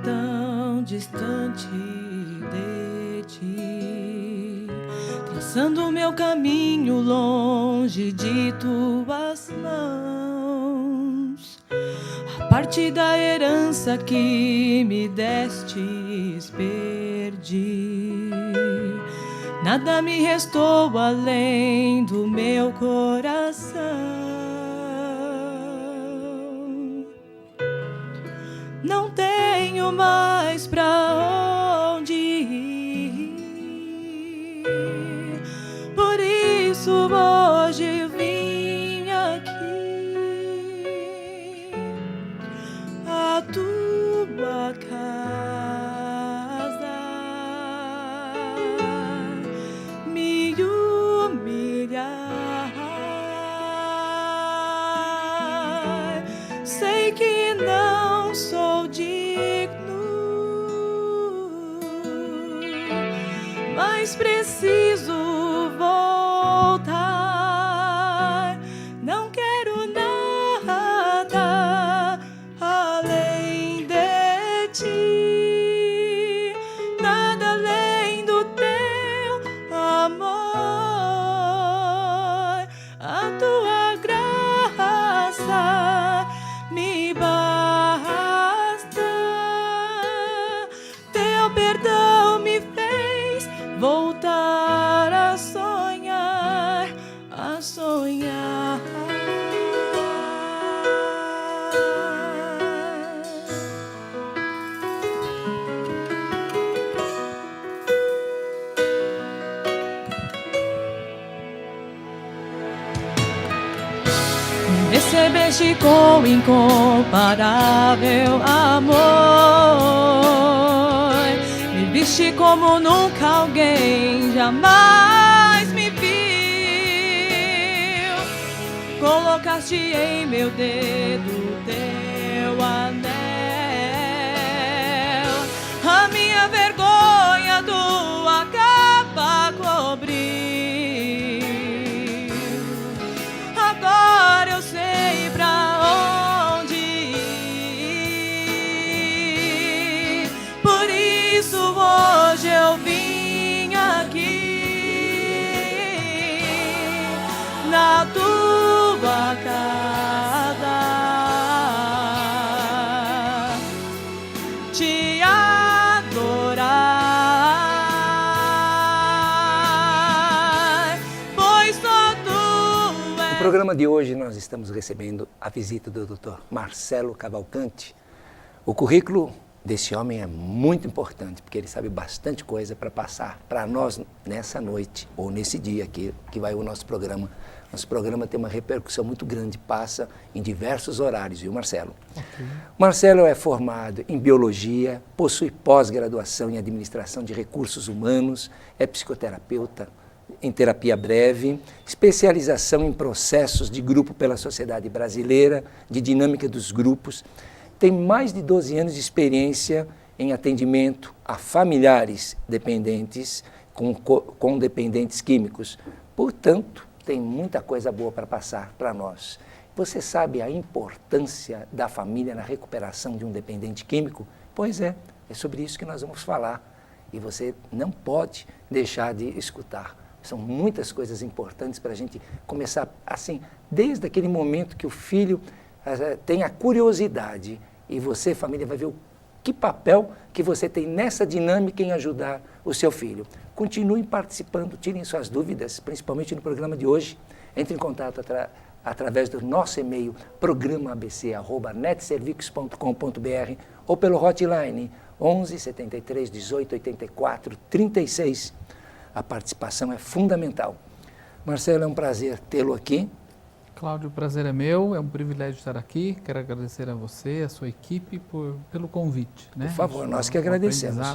tão distante de ti, traçando meu caminho longe de tuas mãos. A parte da herança que me destes perdi, nada me restou além do meu coração. Não tenho mais pra onde ir, por isso hoje vim aqui à tua casa me humilhar. Sei que não sou digno, mas preciso voltar. Não quero nada além de ti, nada além do teu amor. A tua graça me basta, teu perdão me fez voltar a sonhar, a sonhar. Me recebeste com incomparável amor, me viste como nunca alguém jamais me viu. Colocaste em meu dedo teu anel, a minha vergonha tua capa cobriu. Agora eu sei pra onde ir, por isso hoje eu vim aqui na tua casa te adorar, pois só tu és. No programa de hoje nós estamos recebendo a visita do Dr. Marcelo Cavalcante. O currículo desse homem é muito importante, porque ele sabe bastante coisa para passar para nós nessa noite, ou nesse dia aqui, que vai o nosso programa. Nosso programa tem uma repercussão muito grande, passa em diversos horários, viu, Marcelo? Okay. Marcelo é formado em Biologia, possui pós-graduação em Administração de Recursos Humanos, é psicoterapeuta em terapia breve, especialização em processos de grupo pela Sociedade Brasileira, de dinâmica dos grupos. Tem mais de 12 anos de experiência em atendimento a familiares dependentes com dependentes químicos. Portanto, tem muita coisa boa para passar para nós. Você sabe a importância da família na recuperação de um dependente químico? Pois é sobre isso que nós vamos falar. E você não pode deixar de escutar. São muitas coisas importantes para a gente começar, assim, desde aquele momento que o filho tem a curiosidade e você, família, vai ver que papel que você tem nessa dinâmica em ajudar o seu filho. Continuem participando, tirem suas dúvidas, principalmente no programa de hoje. Entre em contato através do nosso e-mail programaabc@netservix.com.br ou pelo hotline 11 73 18 84 36. A participação é fundamental. Marcelo, é um prazer tê-lo aqui. Cláudio, o prazer é meu, é um privilégio estar aqui. Quero agradecer a você, a sua equipe, pelo convite. Né? Por favor, nós que agradecemos.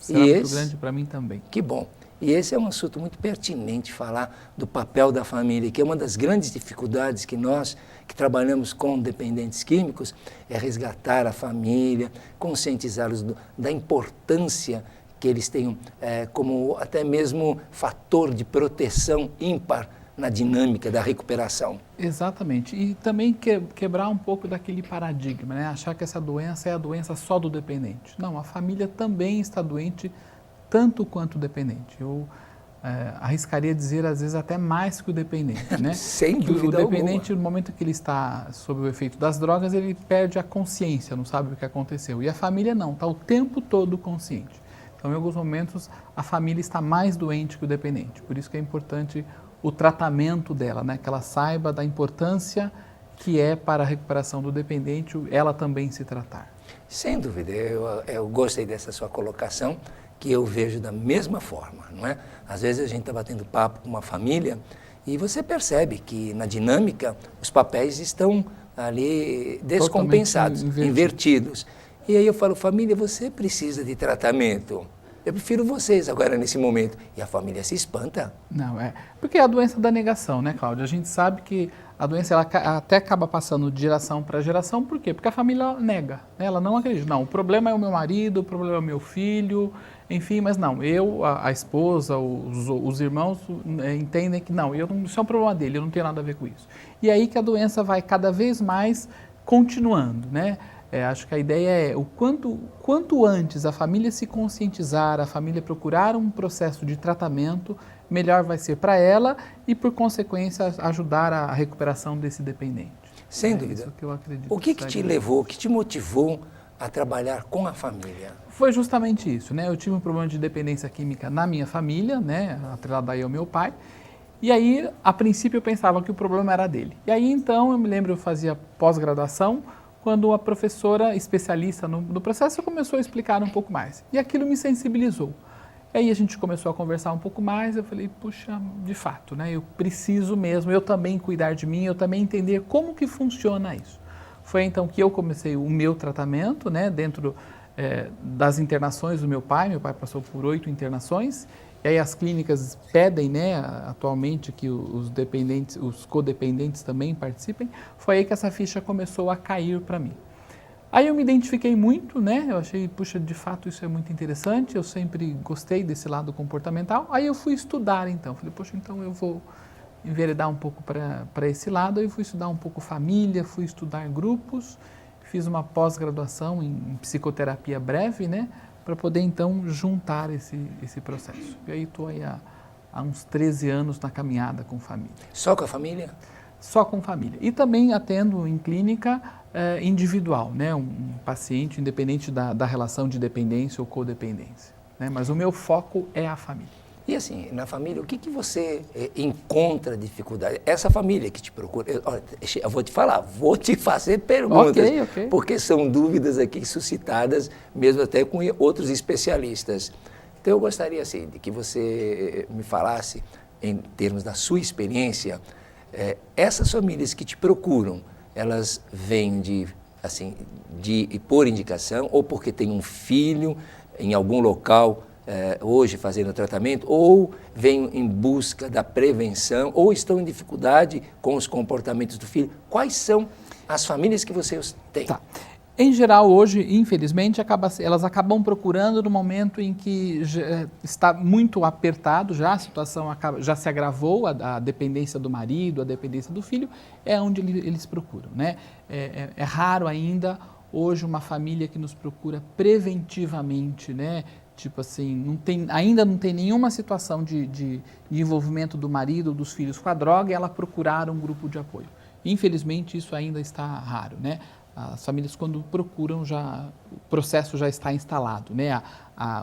Será muito grande para mim também. Que bom. E esse é um assunto muito pertinente, falar do papel da família, que é uma das grandes dificuldades que nós, que trabalhamos com dependentes químicos, é resgatar a família, conscientizá-los da importância que eles tenham como até mesmo fator de proteção ímpar na dinâmica da recuperação. Exatamente. E também quebrar um pouco daquele paradigma, né? Achar que essa doença é a doença só do dependente. Não, a família também está doente tanto quanto o dependente. Eu arriscaria dizer, às vezes, até mais que o dependente, né? Sem dúvida alguma. O dependente, alguma. no momento que ele está sob o efeito das drogas, ele perde a consciência, não sabe o que aconteceu. E a família não, está o tempo todo consciente. Então, em alguns momentos, a família está mais doente que o dependente. Por isso que é importante o tratamento dela, né? Que ela saiba da importância que é para a recuperação do dependente ela também se tratar. Sem dúvida, eu gostei dessa sua colocação, que eu vejo da mesma forma, não é? Às vezes a gente está batendo papo com uma família e você percebe que na dinâmica os papéis estão ali descompensados, invertidos. E aí eu falo, família, você precisa de tratamento. Eu prefiro vocês agora nesse momento. E a família se espanta. Não, porque é a doença da negação, né, Cláudia? A gente sabe que a doença ela até acaba passando de geração para geração. Por quê? Porque a família nega, né? Ela não acredita. Não, o problema é o meu marido, o problema é o meu filho, enfim, mas não. A esposa, os irmãos entendem que não, isso é um problema dele, eu não tenho nada a ver com isso. E aí que a doença vai cada vez mais continuando, né? Acho que a ideia é o quanto antes a família se conscientizar, a família procurar um processo de tratamento, melhor vai ser para ela e, por consequência, ajudar a recuperação desse dependente. Sem dúvida. Isso que eu acredito. O que te levou, o que te motivou a trabalhar com a família? Foi justamente isso, né? Eu tive um problema de dependência química na minha família, né? Atrelado aí ao meu pai. E aí, a princípio, eu pensava que o problema era dele. E aí, então, eu me lembro, eu fazia pós-graduação, quando a professora especialista no processo começou a explicar um pouco mais. E aquilo me sensibilizou. E aí a gente começou a conversar um pouco mais, eu falei, puxa, de fato, né? Eu preciso mesmo, eu também cuidar de mim, eu também entender como que funciona isso. Foi então que eu comecei o meu tratamento, né? Dentro das internações do meu pai passou por 8 internações, e aí as clínicas pedem, né, atualmente que os dependentes, os codependentes também participem. Foi aí que essa ficha começou a cair para mim. Aí eu me identifiquei muito, né, eu achei, puxa, de fato isso é muito interessante, eu sempre gostei desse lado comportamental. Aí eu fui estudar então, falei, poxa, então eu vou enveredar um pouco para esse lado. Aí eu fui estudar um pouco família, fui estudar grupos, fiz uma pós-graduação em psicoterapia breve, né, para poder, então, juntar esse processo. E aí estou aí há uns 13 anos na caminhada com família. Só com a família? Só com família. E também atendo em clínica individual, né? Um paciente independente da relação de dependência ou codependência, né? Mas o meu foco é a família. E assim, na família, o que você encontra dificuldade? Essa família que te procura, eu vou te falar, vou te fazer perguntas, Ok. Porque são dúvidas aqui suscitadas, mesmo até com outros especialistas. Então eu gostaria assim, de que você me falasse, em termos da sua experiência, essas famílias que te procuram, elas vêm por indicação ou porque tem um filho em algum local hoje fazendo tratamento, ou vêm em busca da prevenção, ou estão em dificuldade com os comportamentos do filho. Quais são as famílias que você tem? Tá. Em geral, hoje, infelizmente, elas acabam procurando no momento em que está muito apertado, já a situação já se agravou, a dependência do marido, a dependência do filho, é onde eles procuram, né? É raro ainda hoje uma família que nos procura preventivamente, né? Tipo assim, ainda não tem nenhuma situação de envolvimento do marido ou dos filhos com a droga e ela procurar um grupo de apoio. Infelizmente, isso ainda está raro, né? As famílias, quando procuram, o processo já está instalado, né?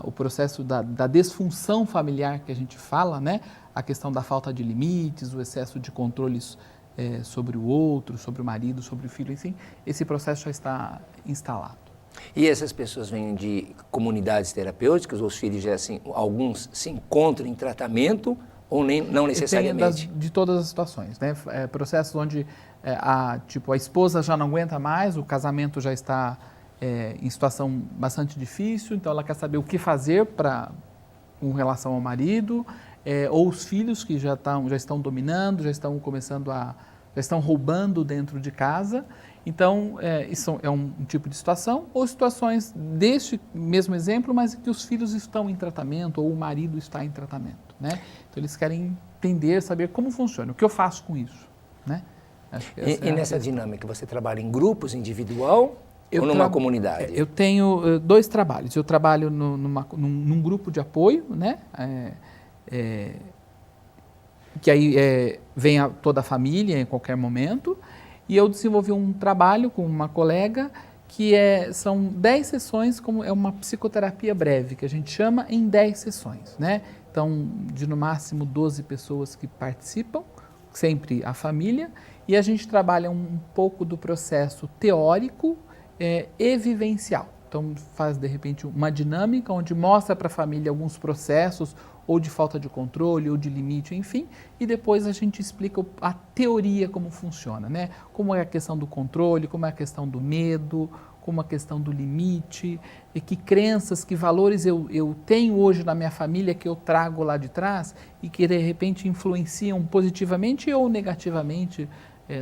O processo da disfunção familiar que a gente fala, né? A questão da falta de limites, o excesso de controles sobre o outro, sobre o marido, sobre o filho, enfim, esse processo já está instalado. E essas pessoas vêm de comunidades terapêuticas, os filhos já assim, alguns se encontram em tratamento ou não necessariamente? De todas as situações, né? Processos onde a esposa já não aguenta mais, o casamento já está em situação bastante difícil, então ela quer saber o que fazer com relação ao marido, ou os filhos que já estão dominando, já estão roubando dentro de casa. Então, isso é um tipo de situação, ou situações deste mesmo exemplo, mas que os filhos estão em tratamento, ou o marido está em tratamento, né? Então eles querem entender, saber como funciona, o que eu faço com isso, né? Acho que E nessa dinâmica, você trabalha em grupos, individual ou numa comunidade? Eu tenho 2 trabalhos. Eu trabalho num grupo de apoio, né? Que aí vem toda a família em qualquer momento. E eu desenvolvi um trabalho com uma colega que são 10 sessões, é uma psicoterapia breve, que a gente chama em 10 sessões, né? Então, de no máximo 12 pessoas que participam, sempre a família, e a gente trabalha um pouco do processo teórico e vivencial. Então, faz, de repente, uma dinâmica onde mostra para a família alguns processos, ou de falta de controle, ou de limite, enfim, e depois a gente explica a teoria como funciona, né? Como é a questão do controle, como é a questão do medo, como a questão do limite, e que crenças, que valores eu tenho hoje na minha família que eu trago lá de trás e que de repente influenciam positivamente ou negativamente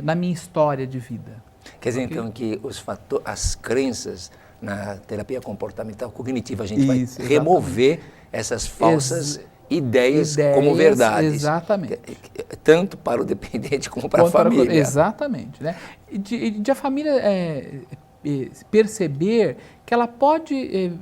na minha história de vida. Quer dizer, okay? Então, que as crenças na terapia comportamental cognitiva, a gente vai remover essas falsas ideias como verdades. Exatamente. Tanto para o dependente como para a família. Exatamente. Né? E de a família perceber que ela pode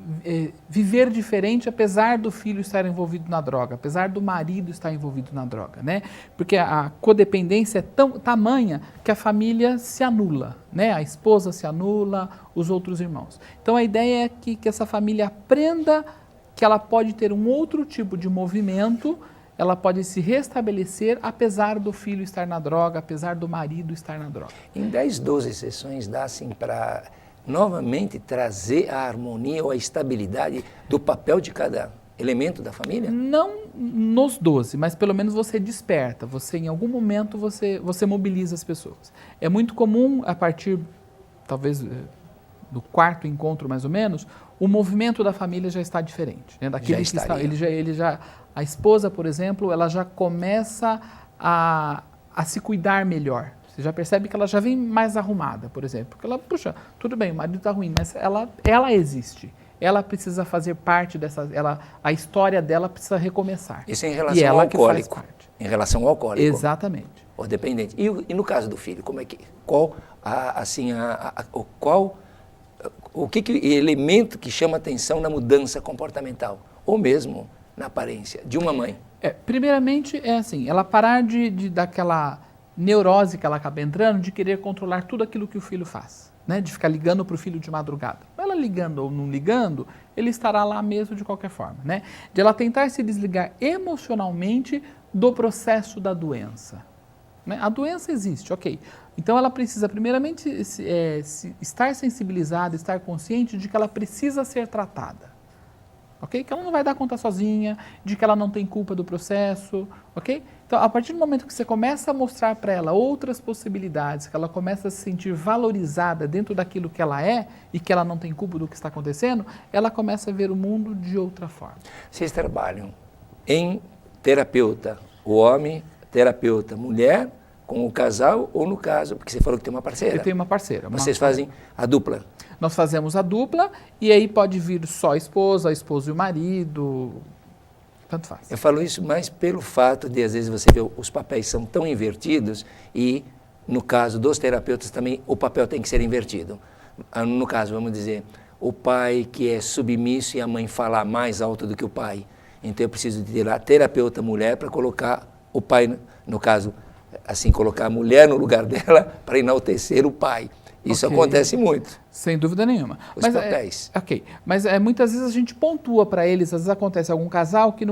viver diferente apesar do filho estar envolvido na droga, apesar do marido estar envolvido na droga, né? Porque a codependência é tamanha que a família se anula, né? A esposa se anula, os outros irmãos. Então a ideia é que essa família aprenda que ela pode ter um outro tipo de movimento, ela pode se restabelecer apesar do filho estar na droga, apesar do marido estar na droga. Em 10, 12 sessões dá assim para novamente trazer a harmonia ou a estabilidade do papel de cada elemento da família? Não nos 12, mas pelo menos você desperta, em algum momento você mobiliza as pessoas. É muito comum a partir, talvez, do 4º encontro mais ou menos, o movimento da família já está diferente. Né? Daquele a esposa, por exemplo, ela já começa a se cuidar melhor. Você já percebe que ela já vem mais arrumada, por exemplo. Porque ela, puxa, tudo bem, o marido está ruim, mas ela existe. Ela precisa fazer parte a história dela precisa recomeçar. Isso em relação ao alcoólico. Em relação ao alcoólico. Exatamente. Ou dependente. E no caso do filho, como é que... O elemento que chama atenção na mudança comportamental? Ou mesmo na aparência de uma mãe? Primeiramente, ela parar daquela neurose que ela acaba entrando de querer controlar tudo aquilo que o filho faz, né? De ficar ligando para o filho de madrugada. Ela ligando ou não ligando, ele estará lá mesmo de qualquer forma, né? De ela tentar se desligar emocionalmente do processo da doença. Né? A doença existe, ok. Então ela precisa primeiramente estar sensibilizada, estar consciente de que ela precisa ser tratada. Okay? Que ela não vai dar conta sozinha, de que ela não tem culpa do processo, ok? Então, a partir do momento que você começa a mostrar para ela outras possibilidades, que ela começa a se sentir valorizada dentro daquilo que ela é e que ela não tem culpa do que está acontecendo, ela começa a ver o mundo de outra forma. Vocês trabalham em terapeuta, o homem, terapeuta, mulher, com o casal ou no caso, porque você falou que tem uma parceira. Eu tenho uma parceira. Vocês fazem a dupla? Nós fazemos a dupla e aí pode vir só a esposa e o marido, tanto faz. Eu falo isso mais pelo fato de, às vezes, você vê os papéis são tão invertidos e, no caso dos terapeutas também, o papel tem que ser invertido. No caso, vamos dizer, o pai que é submisso e a mãe fala mais alto do que o pai. Então, eu preciso de ter a terapeuta mulher para colocar o pai, no caso, assim, colocar a mulher no lugar dela para enaltecer o pai. Isso acontece muito. Sem dúvida nenhuma. Os papéis. Mas muitas vezes a gente pontua para eles, às vezes acontece algum casal que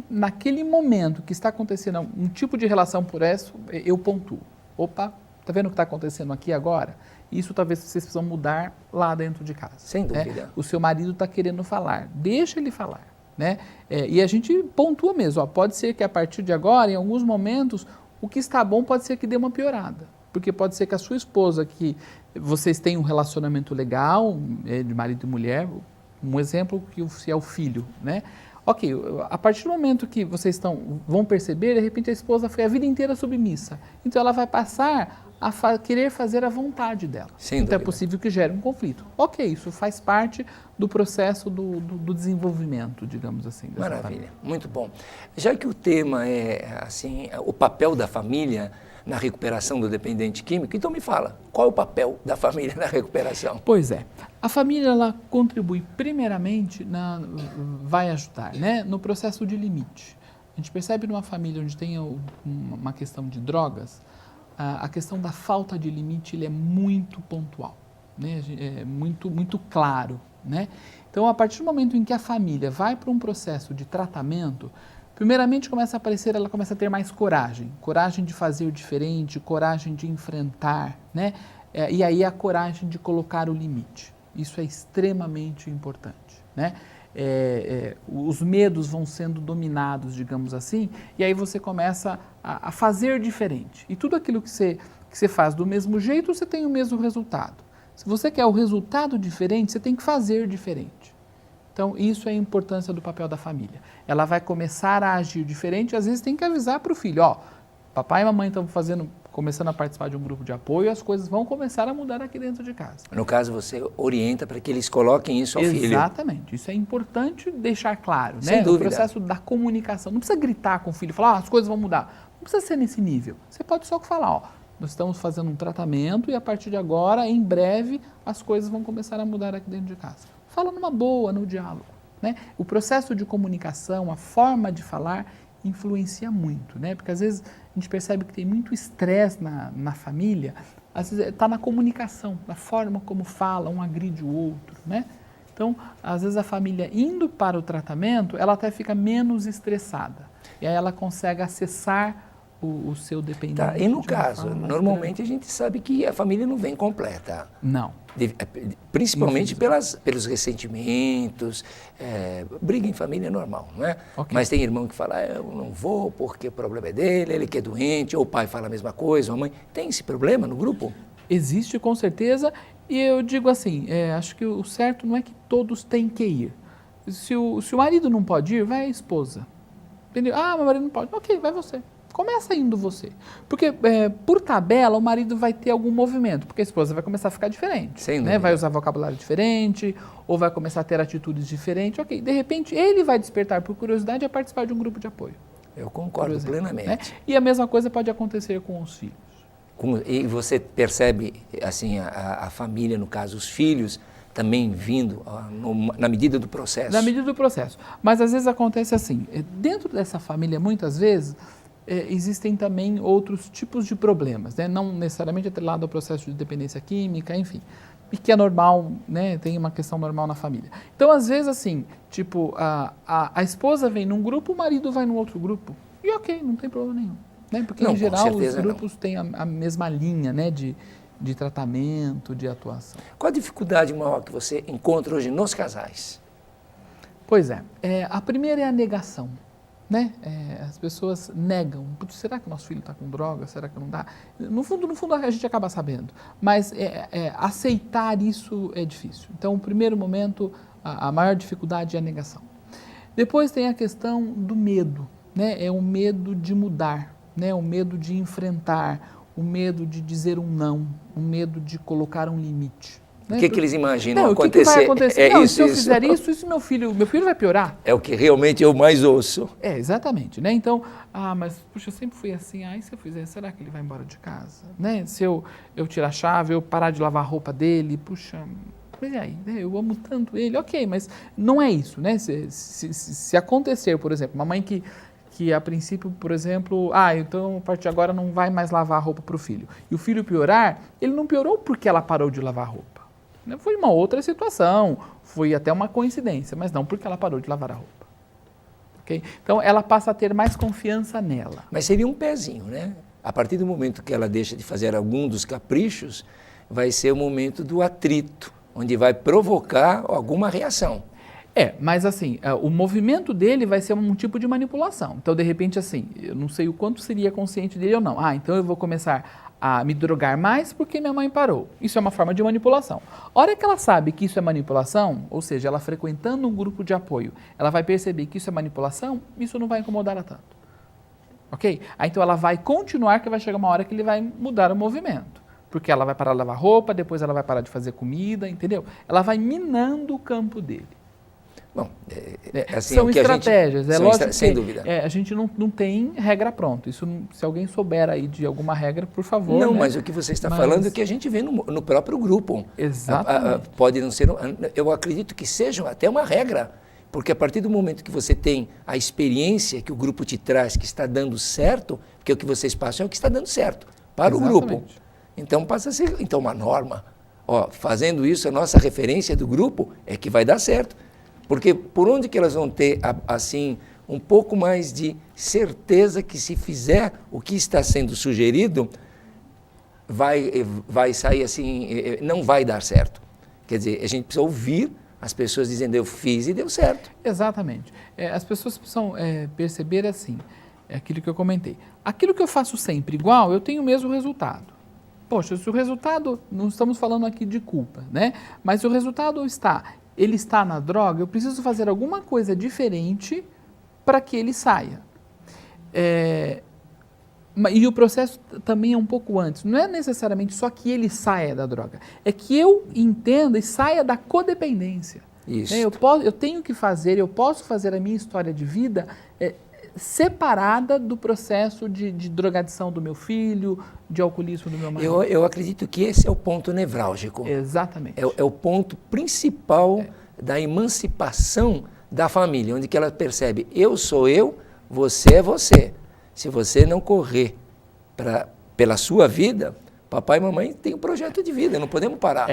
naquele momento que está acontecendo um tipo de relação por isso, eu pontuo. Opa, tá vendo o que está acontecendo aqui agora? Isso talvez vocês precisam mudar lá dentro de casa. Sem dúvida. O seu marido está querendo falar, deixa ele falar. Né? E a gente pontua mesmo, pode ser que a partir de agora, em alguns momentos, o que está bom pode ser que dê uma piorada. Porque pode ser que a sua esposa, que vocês têm um relacionamento legal, de marido e mulher, um exemplo que é o filho, né? Ok, a partir do momento que vocês vão perceber, de repente a esposa foi a vida inteira submissa. Então ela vai passar querer fazer a vontade dela. Sem então dúvida. é possível que gere um conflito. Ok, isso faz parte do processo do desenvolvimento, digamos assim. Dessa Maravilha, família. muito bom. Já que o tema é assim, o papel da família na recuperação do dependente químico, então me fala, qual é o papel da família na recuperação? Pois é, a família ela contribui primeiramente, vai ajudar, né, no processo de limite. A gente percebe numa família onde tem uma questão de drogas, a questão da falta de limite ele é muito pontual, né? É muito claro, né? Então, a partir do momento em que a família vai para um processo de tratamento, primeiramente ela começa a ter mais coragem de fazer diferente, coragem de enfrentar, né? E aí a coragem de colocar o limite. Isso é extremamente importante, né? Os medos vão sendo dominados, digamos assim, e aí você começa a fazer diferente. E tudo aquilo que você faz do mesmo jeito, você tem o mesmo resultado. Se você quer o resultado diferente, você tem que fazer diferente. Então, isso é a importância do papel da família. Ela vai começar a agir diferente, às vezes tem que avisar para o filho, ó, papai e mamãe estão começando a participar de um grupo de apoio, as coisas vão começar a mudar aqui dentro de casa. No caso, você orienta para que eles coloquem isso ao filho. Exatamente. Isso é importante deixar claro, Sem né? dúvida. O processo da comunicação. Não precisa gritar com o filho, falar, as coisas vão mudar. Não precisa ser nesse nível. Você pode só falar, ó, nós estamos fazendo um tratamento e a partir de agora, em breve, as coisas vão começar a mudar aqui dentro de casa. Fala numa boa, no diálogo, né? O processo de comunicação, a forma de falar, influencia muito, né? Porque às vezes a gente percebe que tem muito estresse na família, às vezes está na comunicação, na forma como fala, um agride o outro, né? Então, às vezes a família indo para o tratamento, ela até fica menos estressada. E aí ela consegue acessar o seu dependente. Tá, e no caso, normalmente a gente sabe que a família não vem completa. Não. Principalmente pelos ressentimentos, briga em família é normal, não é? Okay. Mas tem irmão que fala, eu não vou porque o problema é dele, ele que é doente, ou o pai fala a mesma coisa, ou a mãe. Tem esse problema no grupo? Existe com certeza, e eu digo assim, acho que o certo não é que todos têm que ir. Se o marido não pode ir, vai a esposa. Entendeu? Ah, meu marido não pode. Ok, vai você. Começa indo você. Porque, por tabela, o marido vai ter algum movimento, porque a esposa vai começar a ficar diferente. Sem né? Vai usar vocabulário diferente, ou vai começar a ter atitudes diferentes. Ok, de repente, ele vai despertar por curiosidade a participar de um grupo de apoio. Eu concordo plenamente. Né? E a mesma coisa pode acontecer com os filhos. E você percebe, assim, a família, no caso, os filhos, também vindo na medida do processo? Na medida do processo. Mas, às vezes, acontece assim, dentro dessa família, muitas vezes, existem também outros tipos de problemas, né? Não necessariamente atrelado ao processo de dependência química, enfim, e que é normal, né? Tem uma questão normal na família. Então, às vezes, assim, tipo, a esposa vem num grupo, o marido vai num outro grupo, e ok, não tem problema nenhum. Né? Porque, não, em geral, os não. grupos têm a mesma linha, né? de tratamento, de atuação. Qual a dificuldade maior que você encontra hoje nos casais? Pois a primeira é a negação. Né? As pessoas negam. Será que o nosso filho está com droga? Será que não dá? No fundo a gente acaba sabendo. Mas aceitar isso é difícil. Então, o primeiro momento, a maior dificuldade é a negação. Depois tem a questão do medo. Né? É o medo de mudar, né? O medo de enfrentar, o medo de dizer um não, o medo de colocar um limite. O que eles imaginam acontecer? O que vai acontecer? Não, se eu fizer isso meu filho vai piorar. É o que realmente eu mais ouço. Exatamente, né? Então, mas puxa, eu sempre fui assim, e se eu fizer, será que ele vai embora de casa? Né? Se eu tirar a chave, eu parar de lavar a roupa dele, puxa, mas e aí? Né? Eu amo tanto ele, ok, mas não é isso, né? Se acontecer, por exemplo, uma mãe que a princípio, por exemplo, então a partir de agora não vai mais lavar a roupa para o filho. E o filho piorar, ele não piorou porque ela parou de lavar a roupa. Foi uma outra situação, foi até uma coincidência, mas não porque ela parou de lavar a roupa. Okay? Então, ela passa a ter mais confiança nela. Mas seria um pezinho, né? A partir do momento que ela deixa de fazer algum dos caprichos, vai ser o momento do atrito, onde vai provocar alguma reação. Mas assim, o movimento dele vai ser um tipo de manipulação. Então, de repente, assim, eu não sei o quanto seria consciente dele ou não. Então eu vou começar a me drogar mais porque minha mãe parou. Isso é uma forma de manipulação. A hora que ela sabe que isso é manipulação, ou seja, ela frequentando um grupo de apoio, ela vai perceber que isso é manipulação, isso não vai incomodar ela tanto. Ok? Aí então ela vai continuar, que vai chegar uma hora que ele vai mudar o movimento. Porque ela vai parar de lavar roupa, depois ela vai parar de fazer comida, entendeu? Ela vai minando o campo dele. Bom, assim, são o que estratégias, é lógico sem que dúvida. A gente não tem regra pronta. Isso, se alguém souber aí de alguma regra, por favor. Não, né? mas o que você está falando é o que a gente vê no próprio grupo. Exatamente. Pode não ser, eu acredito que seja até uma regra, porque a partir do momento que você tem a experiência que o grupo te traz, que está dando certo, porque o que vocês passam é o que está dando certo para o grupo. Então passa a ser uma norma. Ó, fazendo isso, a nossa referência do grupo é que vai dar certo. Porque por onde que elas vão ter, assim, um pouco mais de certeza que se fizer o que está sendo sugerido, vai sair assim, não vai dar certo. Quer dizer, a gente precisa ouvir as pessoas dizendo, eu fiz e deu certo. Exatamente. As pessoas precisam perceber assim, aquilo que eu comentei. Aquilo que eu faço sempre igual, eu tenho o mesmo resultado. Poxa, se o resultado, não estamos falando aqui de culpa, né? Mas se o resultado ele está na droga, eu preciso fazer alguma coisa diferente para que ele saia. E o processo também é um pouco antes. Não é necessariamente só que ele saia da droga, é que eu entenda e saia da codependência. Isso. Eu tenho que fazer, eu posso fazer a minha história de vida separada do processo de drogadição do meu filho, de alcoolismo do meu marido. Eu acredito que esse é o ponto nevrálgico. Exatamente. É o ponto principal da emancipação da família, onde que ela percebe, eu sou eu, você é você. Se você não correr pela sua vida, papai e mamãe têm um projeto de vida, não podemos parar.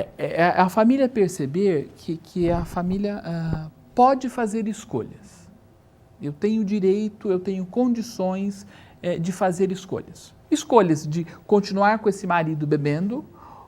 A família perceber que a família pode fazer escolhas. Eu tenho direito, eu tenho condições de fazer escolhas. Escolhas de continuar com esse marido bebendo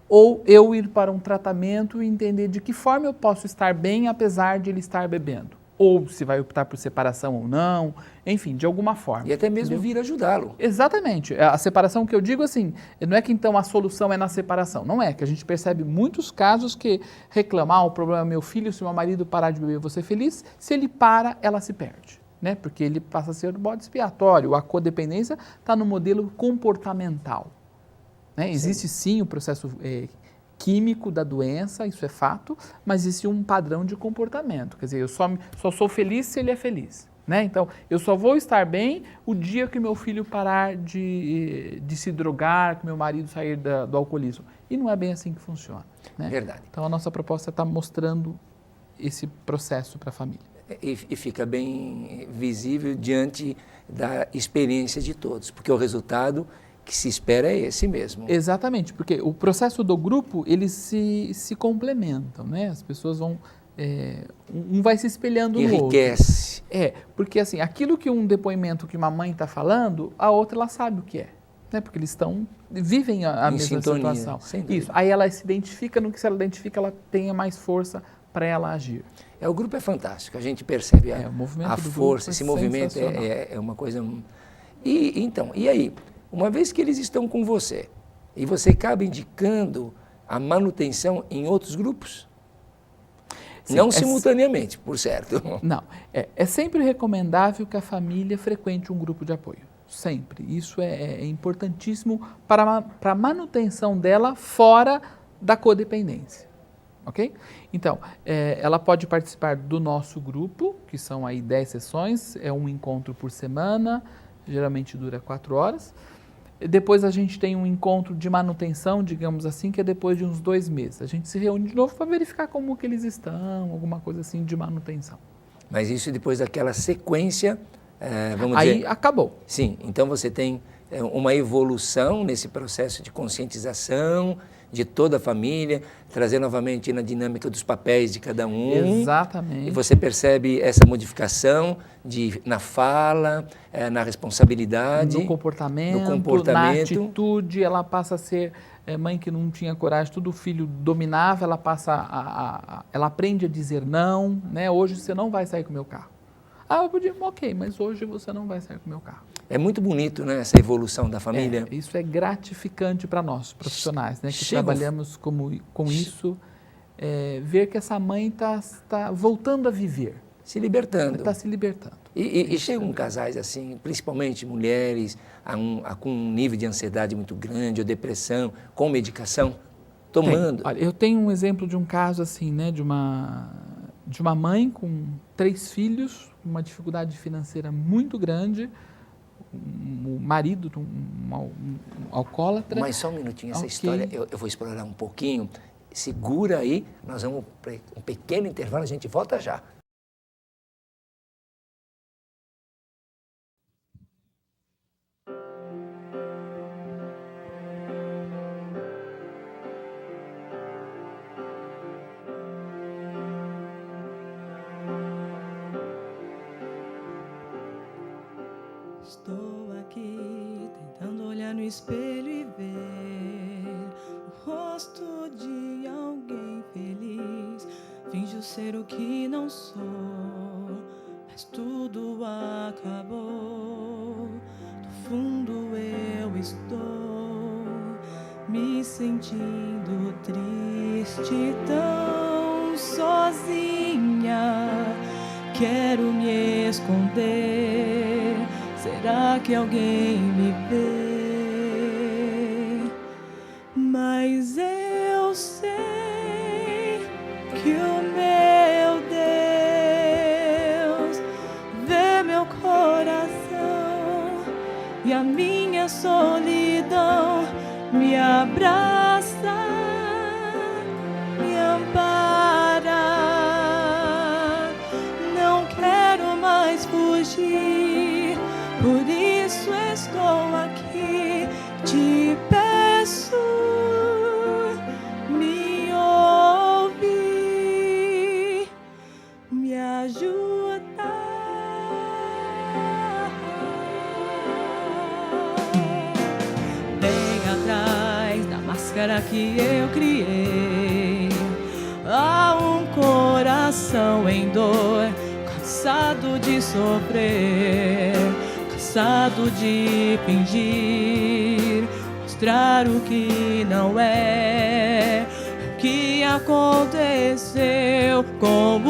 ou eu ir para um tratamento e entender de que forma eu posso estar bem apesar de ele estar bebendo. Ou se vai optar por separação ou não, enfim, de alguma forma. E até mesmo vir ajudá-lo. Exatamente. A separação que eu digo assim, não é que então a solução é na separação. Não é, que a gente percebe muitos casos que reclamam, o problema é meu filho, se meu marido parar de beber eu vou ser feliz. Se ele para, ela se perde. Né? Porque ele passa a ser o bode expiatório. A codependência está no modelo comportamental. Né? Existe sim o processo químico da doença, isso é fato, mas existe um padrão de comportamento. Quer dizer, eu só sou feliz se ele é feliz. Né? Então, eu só vou estar bem o dia que meu filho parar de se drogar, que meu marido sair do alcoolismo. E não é bem assim que funciona. Né? Verdade. Então, a nossa proposta está mostrando esse processo para a família. E fica bem visível diante da experiência de todos, porque o resultado que se espera é esse mesmo. Exatamente, porque o processo do grupo, eles se complementam, né? As pessoas vão, um vai se espelhando no outro. Enriquece. Porque assim, aquilo que um depoimento que uma mãe está falando, a outra ela sabe o que é. Né? Porque eles vivem a mesma sintonia, situação. sem dúvida. Isso, aí ela se identifica, no que se ela identifica, ela tenha mais força para ela agir. O grupo é fantástico, a gente percebe o movimento a do força, grupo esse movimento é uma coisa... E aí, uma vez que eles estão com você, e você acaba indicando a manutenção em outros grupos? Sim, não simultaneamente, por certo. Não, é sempre recomendável que a família frequente um grupo de apoio, sempre. Isso é importantíssimo para a manutenção dela fora da codependência. Ok? Então, ela pode participar do nosso grupo, que são aí 10 sessões, é um encontro por semana, geralmente dura 4 horas. Depois a gente tem um encontro de manutenção, digamos assim, que é depois de uns 2 meses. A gente se reúne de novo para verificar como que eles estão, alguma coisa assim de manutenção. Mas isso depois daquela sequência, vamos dizer... Aí acabou. Sim, então você tem uma evolução nesse processo de conscientização de toda a família, trazer novamente na dinâmica dos papéis de cada um. Exatamente. E você percebe essa modificação na fala, na responsabilidade, no comportamento, na atitude. Ela passa a ser mãe que não tinha coragem, tudo o filho dominava, ela passa ela aprende a dizer não, né? Hoje você não vai sair com o meu carro. Eu podia, ok, mas hoje você não vai sair com o meu carro. É muito bonito, né, essa evolução da família. Isso é gratificante para nós, profissionais, né, que trabalhamos com isso, ver que essa mãe está voltando a viver. Se libertando. Está se libertando. E chegam casais assim, principalmente mulheres, com um nível de ansiedade muito grande, ou depressão, com medicação, tomando. Olha, eu tenho um exemplo de um caso assim, né, de uma mãe com 3 filhos, uma dificuldade financeira muito grande, o marido, um alcoólatra. Mas só um minutinho, essa história eu vou explorar um pouquinho. Segura aí, nós vamos para um pequeno intervalo, a gente volta já. Estou aqui tentando olhar no espelho e ver o rosto de alguém feliz. Finjo ser o que não sou, mas tudo acabou. Do fundo eu estou me sentindo triste, tão sozinha. Quero me esconder. Será que alguém me vê? Mas eu sei que o meu Deus vê meu coração e a minha solidão me abraça, me ampara. Não quero mais fugir. Por isso estou aqui, te peço, me ouve, me ajuda. Bem atrás da máscara que eu criei, há um coração em dor, cansado de sofrer, cansado de fingir, mostrar o que não é. O que aconteceu com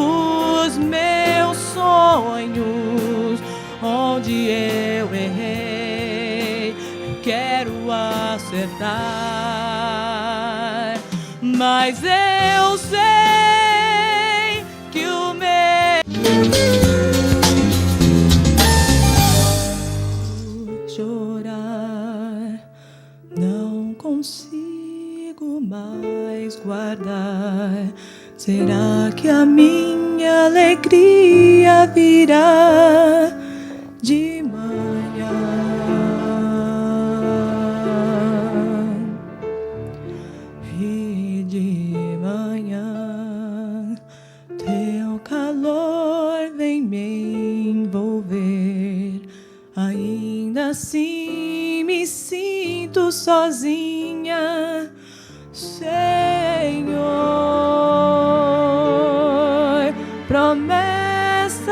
os meus sonhos, onde eu errei, eu quero acertar, mas eu sei que o meu chorar não consigo mais guardar. Será que a minha alegria virá de manhã? E de manhã teu calor vem me envolver. Ainda assim me sinto sozinha, Senhor. Promessas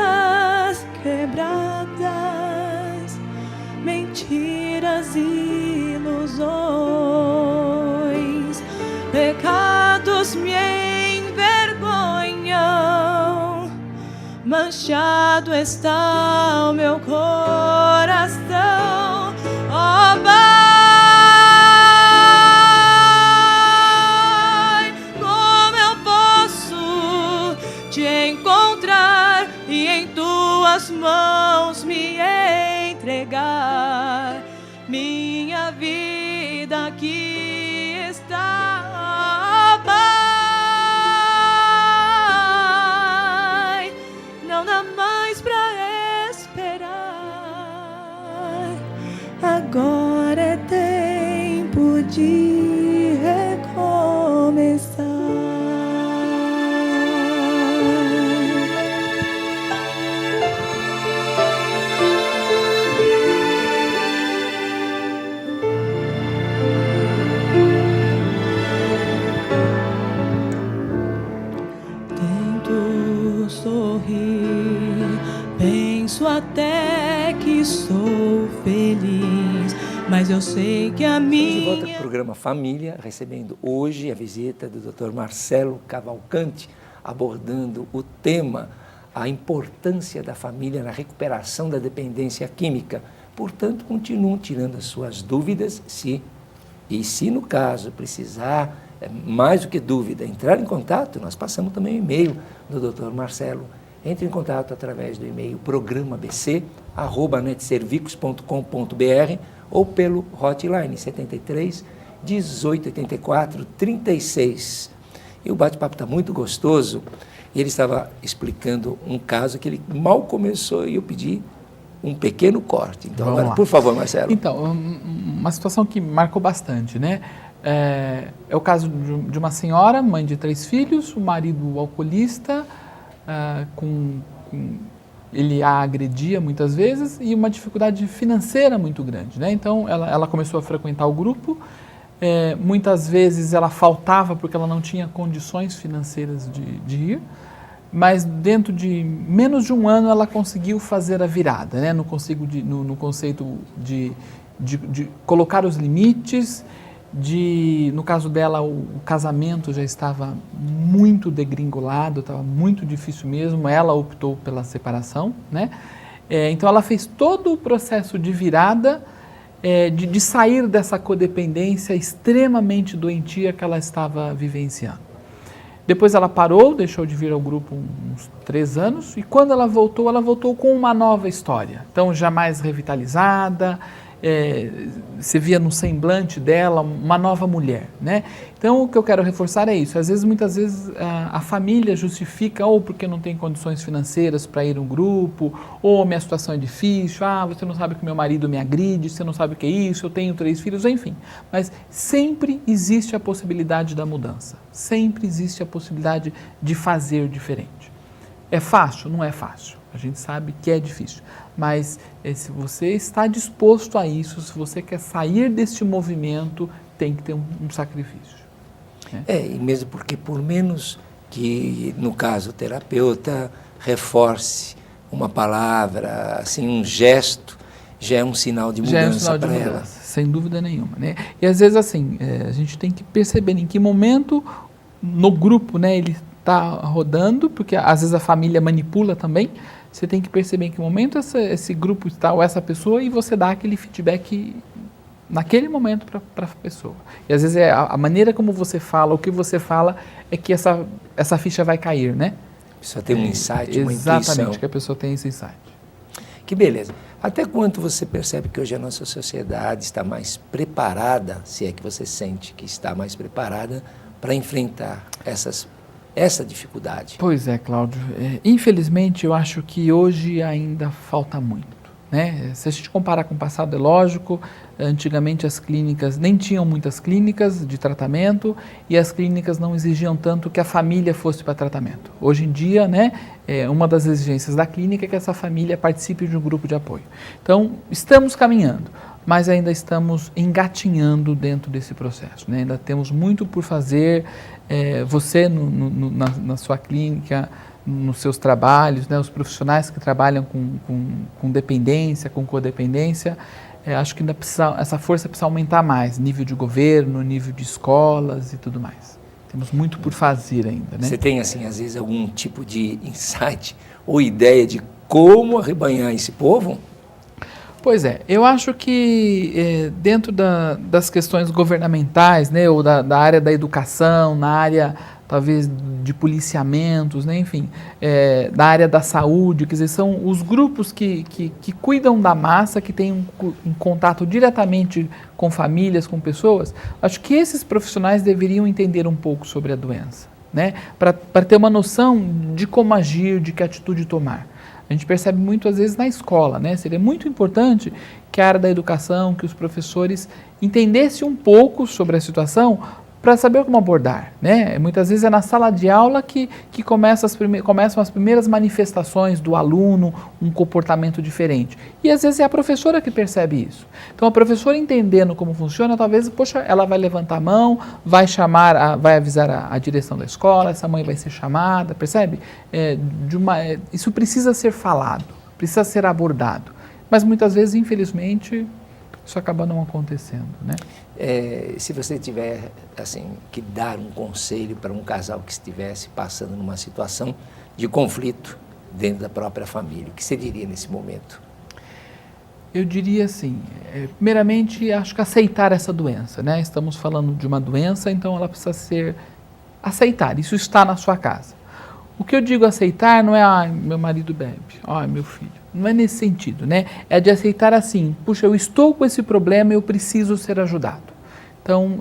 quebradas, mentiras e ilusões, pecados me envergonham. Manchado está o meu coração, ó Pai. Como eu posso te encontrar e em tuas mãos me entregar? Minha vida aqui está, ó Pai. Não dá mais pra esperar. Agora é tempo de recomeçar. Tento sorrir, penso até que sou feliz, mas eu sei que a minha... De volta para o programa Família, recebendo hoje a visita do Dr. Marcelo Cavalcante, abordando o tema a importância da família na recuperação da dependência química. Portanto, continuam tirando as suas dúvidas, se no caso precisar, mais do que dúvida, entrar em contato, nós passamos também o e-mail do Dr. Marcelo. Entre em contato através do e-mail programaBC@netservicos.com.br ou pelo hotline 73 1884 36. E o bate-papo está muito gostoso. E ele estava explicando um caso que ele mal começou e eu pedi um pequeno corte. Então, agora, por favor, Marcelo. Então, uma situação que marcou bastante, né? É o caso de uma senhora, mãe de 3 filhos, o marido alcoolista, ele a agredia muitas vezes e uma dificuldade financeira muito grande, né? Então, ela começou a frequentar o grupo, muitas vezes ela faltava porque ela não tinha condições financeiras de ir, mas dentro de menos de um ano ela conseguiu fazer a virada, né? No conceito de colocar os limites, no caso dela o casamento já estava muito degringolado, estava muito difícil mesmo, ela optou pela separação, né? Então ela fez todo o processo de virada, de sair dessa codependência extremamente doentia que ela estava vivenciando. Depois ela parou, deixou de vir ao grupo uns 3 anos, e quando ela voltou com uma nova história. Então, já mais revitalizada, você via no semblante dela uma nova mulher, né? Então, o que eu quero reforçar é isso. Muitas vezes, a família justifica ou porque não tem condições financeiras para ir a um grupo, ou minha situação é difícil, você não sabe que meu marido me agride, você não sabe o que é isso, eu tenho 3 filhos, enfim. Mas sempre existe a possibilidade da mudança, sempre existe a possibilidade de fazer diferente. É fácil? Não é fácil. A gente sabe que é difícil, mas se você está disposto a isso, se você quer sair deste movimento, tem que ter um sacrifício. Né? E mesmo porque por menos que, no caso, o terapeuta reforce uma palavra, assim, um gesto, já é um sinal de mudança para ela. Sem dúvida nenhuma. Né? E às vezes, assim, a gente tem que perceber em que momento no grupo, né, ele está rodando, porque às vezes a família manipula também. Você tem que perceber em que momento esse grupo está, ou essa pessoa, e você dá aquele feedback naquele momento para a pessoa. E às vezes a maneira como você fala, o que você fala, é que essa ficha vai cair, né? Só tem um insight, uma intuição. Exatamente, que a pessoa tem esse insight. Que beleza. Até quanto você percebe que hoje a nossa sociedade está mais preparada, se é que você sente que está mais preparada, para enfrentar essa dificuldade? Pois é, Cláudio. Infelizmente, eu acho que hoje ainda falta muito. Né? Se a gente comparar com o passado, é lógico, antigamente as clínicas nem tinham muitas clínicas de tratamento e as clínicas não exigiam tanto que a família fosse para tratamento. Hoje em dia, né, uma das exigências da clínica é que essa família participe de um grupo de apoio. Então, estamos caminhando, mas ainda estamos engatinhando dentro desse processo. Né? Ainda temos muito por fazer. Você na sua clínica, nos seus trabalhos, né, os profissionais que trabalham com dependência, com codependência, acho que ainda essa força precisa aumentar mais, nível de governo, nível de escolas e tudo mais. Temos muito por fazer ainda. Né? Você tem, assim, às vezes, algum tipo de insight ou ideia de como arrebanhar esse povo? Pois é, eu acho que dentro das questões governamentais, né, ou da área da educação, na área talvez de policiamentos, né, enfim, da área da saúde, quer dizer, são os grupos que cuidam da massa, que têm um contato diretamente com famílias, com pessoas. Acho que esses profissionais deveriam entender um pouco sobre a doença, né, para ter uma noção de como agir, de que atitude tomar. A gente percebe muito, às vezes, na escola, né? Seria muito importante que a área da educação, que os professores entendessem um pouco sobre a situação para saber como abordar, né? Muitas vezes é na sala de aula que começam as primeiras manifestações do aluno, um comportamento diferente. E às vezes é a professora que percebe isso. Então a professora entendendo como funciona, talvez, ela vai levantar a mão, vai avisar a direção da escola, essa mãe vai ser chamada, percebe? Isso precisa ser falado, precisa ser abordado. Mas muitas vezes, infelizmente, isso acaba não acontecendo, né? Se você tiver, assim, que dar um conselho para um casal que estivesse passando numa situação de conflito dentro da própria família. O que você diria nesse momento? Eu diria assim, primeiramente, acho que aceitar essa doença, né? Estamos falando de uma doença, então ela precisa ser aceitar, isso está na sua casa. O que eu digo aceitar não é, meu marido bebe, meu filho, não é nesse sentido, né? É de aceitar assim, puxa, eu estou com esse problema, eu preciso ser ajudado. Então,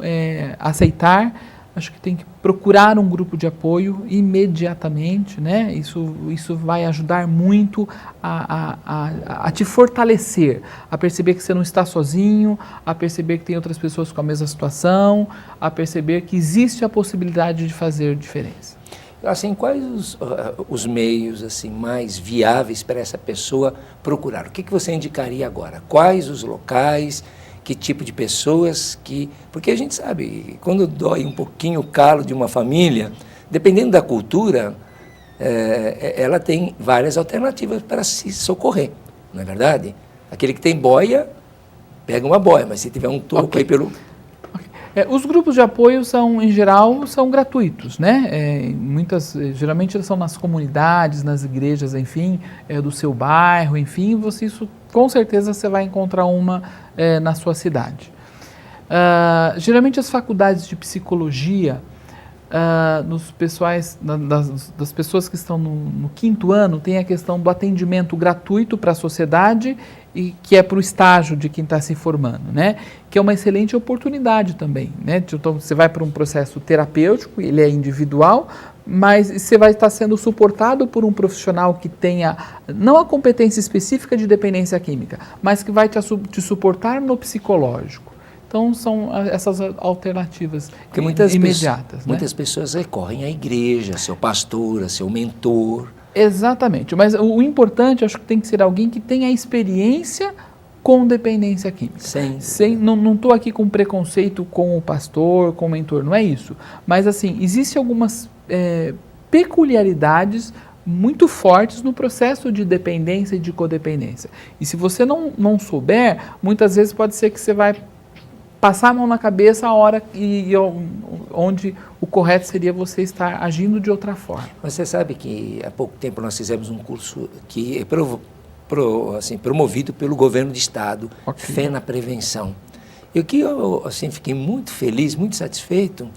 aceitar, acho que tem que procurar um grupo de apoio imediatamente, né? Isso vai ajudar muito a te fortalecer, a perceber que você não está sozinho, a perceber que tem outras pessoas com a mesma situação, a perceber que existe a possibilidade de fazer diferença. Assim, quais os meios assim, mais viáveis para essa pessoa procurar? O que você indicaria agora? Quais os locais? Que tipo de pessoas que... Porque a gente sabe, quando dói um pouquinho o calo de uma família, dependendo da cultura, ela tem várias alternativas para se socorrer, não é verdade? Aquele que tem boia, pega uma boia, mas se tiver um toco aí pelo... Os grupos de apoio são, em geral, são gratuitos, né? Geralmente eles são nas comunidades, nas igrejas, enfim, do seu bairro, enfim, isso com certeza você vai encontrar uma na sua cidade. Geralmente as faculdades de psicologia, das pessoas que estão no 5º ano, tem a questão do atendimento gratuito para a sociedade e que é para o estágio de quem está se formando, né? Que é uma excelente oportunidade também, né? Então você vai para um processo terapêutico, ele é individual, mas você vai estar sendo suportado por um profissional que tenha, não a competência específica de dependência química, mas que vai te suportar no psicológico. Então, são essas alternativas imediatas. Muitas pessoas recorrem à igreja, seu pastor, seu mentor. Exatamente, mas o importante, acho que tem que ser alguém que tenha experiência com dependência química. Não estou aqui com preconceito com o pastor, com o mentor, não é isso. Mas, assim, existem algumas peculiaridades muito fortes no processo de dependência e de codependência. E se você não souber, muitas vezes pode ser que você vai passar a mão na cabeça a hora onde o correto seria você estar agindo de outra forma. Você sabe que há pouco tempo nós fizemos um curso que é promovido pelo governo do estado, Fé na Prevenção. E o que eu fiquei muito feliz, muito satisfeito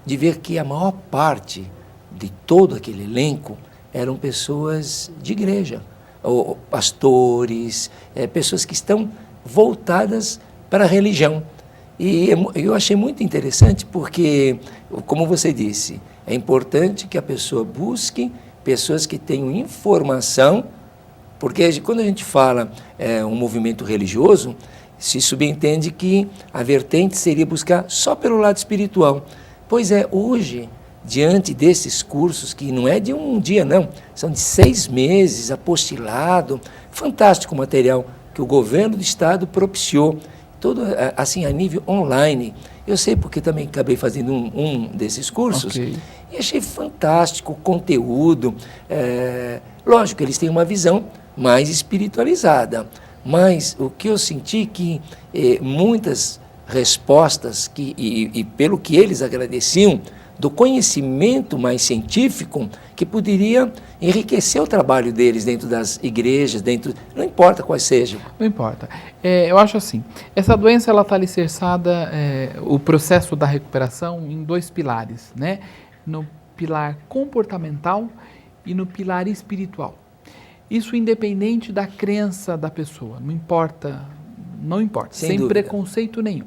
de ver que a maior parte de todo aquele elenco eram pessoas de igreja, ou pastores, pessoas que estão voltadas para a religião. E eu achei muito interessante porque, como você disse, é importante que a pessoa busque pessoas que tenham informação, porque quando a gente fala um movimento religioso, se subentende que a vertente seria buscar só pelo lado espiritual. Pois hoje, diante desses cursos, que não é de um dia não, são de 6 meses, apostilado, fantástico material que o governo do estado propiciou, todo assim a nível online. Eu sei porque também acabei fazendo um desses cursos e achei fantástico o conteúdo. Lógico, eles têm uma visão mais espiritualizada, mas o que eu senti que muitas respostas e pelo que eles agradeciam, do conhecimento mais científico que poderia enriquecer o trabalho deles dentro das igrejas, não importa quais sejam. Não importa. Eu acho assim, essa doença ela está alicerçada, o processo da recuperação, em 2 pilares, né? No pilar comportamental e no pilar espiritual. Isso independente da crença da pessoa, não importa, sem preconceito nenhum.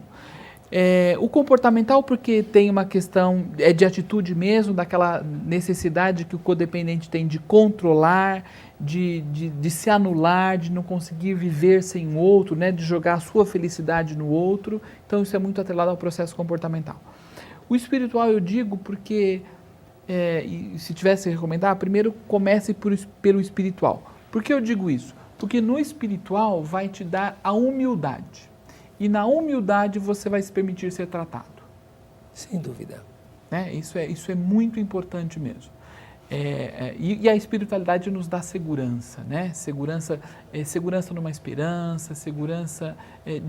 O comportamental, porque tem uma questão de atitude mesmo, daquela necessidade que o codependente tem de controlar, de se anular, de não conseguir viver sem o outro, né, de jogar a sua felicidade no outro. Então isso é muito atrelado ao processo comportamental. O espiritual eu digo porque, se tivesse que recomendar, primeiro comece pelo espiritual. Por que eu digo isso? Porque no espiritual vai te dar a humildade. E na humildade você vai se permitir ser tratado. Sem dúvida. Isso é muito importante mesmo. E a espiritualidade nos dá segurança, né? Segurança numa esperança, segurança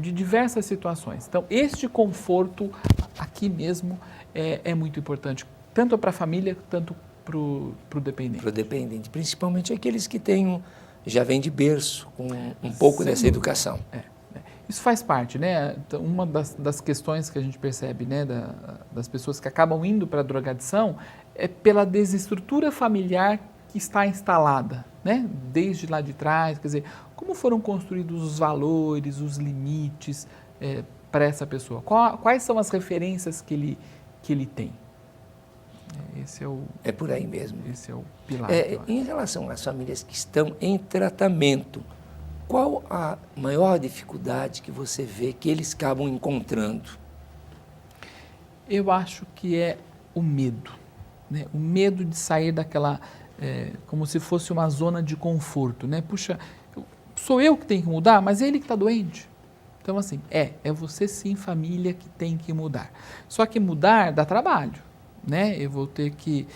de diversas situações. Então, este conforto aqui mesmo é muito importante, tanto para a família, tanto pro dependente. Para o dependente, principalmente aqueles que já vêm de berço, com um pouco dessa educação. Isso faz parte, né? Então, uma das questões que a gente percebe, né, das pessoas que acabam indo para a drogadição é pela desestrutura familiar que está instalada, né? Desde lá de trás, quer dizer, como foram construídos os valores, os limites para essa pessoa? Quais são as referências que ele tem? É por aí mesmo. Esse é o pilar. Em relação às famílias que estão em tratamento, qual a maior dificuldade que você vê que eles acabam encontrando? Eu acho que é o medo, né? O medo de sair daquela, como se fosse uma zona de conforto, né? Puxa, sou eu que tenho que mudar, mas é ele que está doente. Então, assim, é você sim, família, que tem que mudar. Só que mudar dá trabalho, né? Eu vou ter que